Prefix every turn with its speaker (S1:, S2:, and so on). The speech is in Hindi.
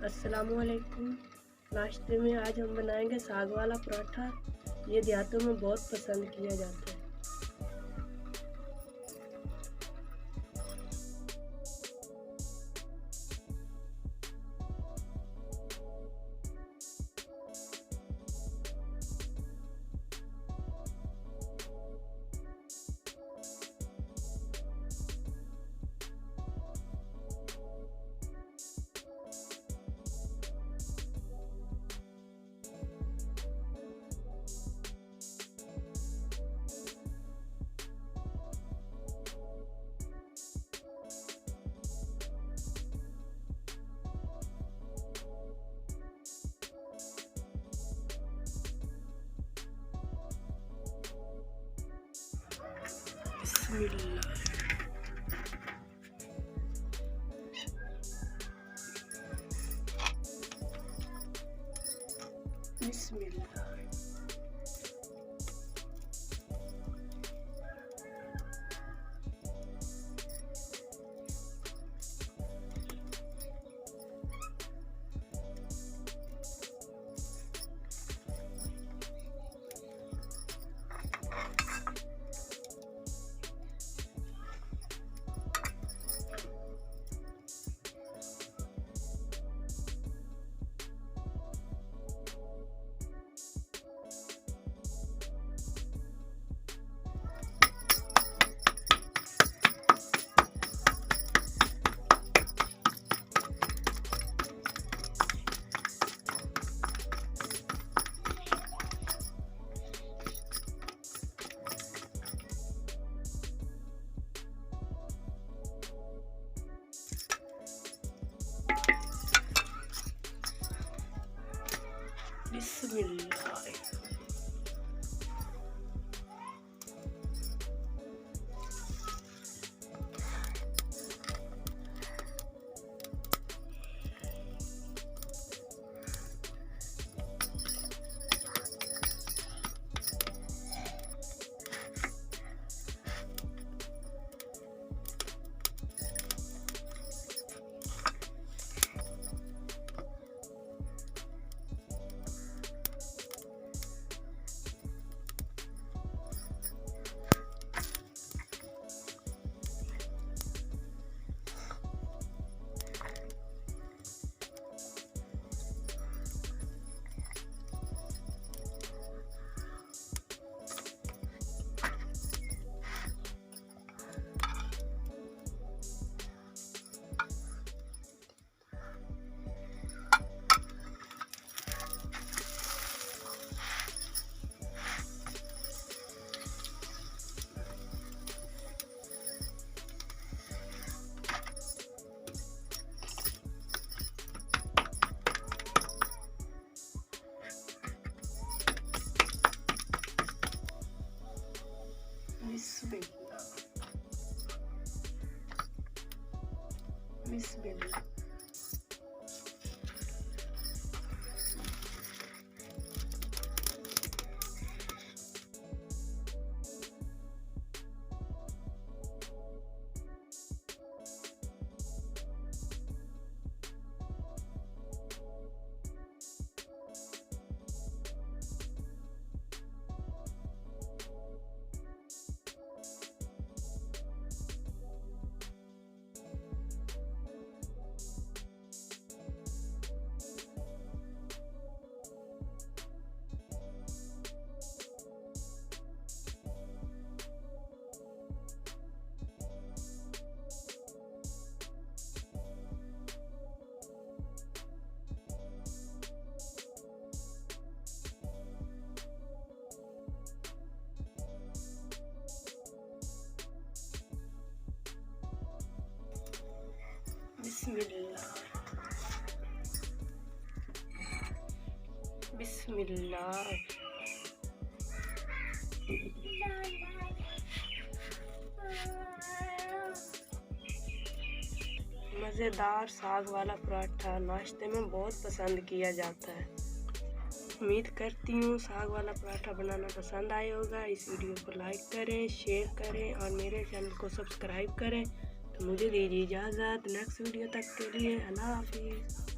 S1: अस्सलामुअलैकुम। नाश्ते में आज हम बनाएंगे साग वाला पराठा। ये देहातों में बहुत पसंद किया जाता है। बिस्मिल्लाह। बिस्मिल्लाह। बिस्मिल्लाह। बिस्मिल्लाह। बिस्मिल्लाह। बिस्मिल्लाह। बिस्मिल्लाह। मज़ेदार साग वाला पराठा नाश्ते में बहुत पसंद किया जाता है। उम्मीद करती हूँ साग वाला पराठा बनाना पसंद आया होगा। इस वीडियो को लाइक करें, शेयर करें और मेरे चैनल को सब्सक्राइब करें। तो मुझे दीजिए इजाज़त। नेक्स्ट वीडियो तक के लिए अल्लाह हाफिज़।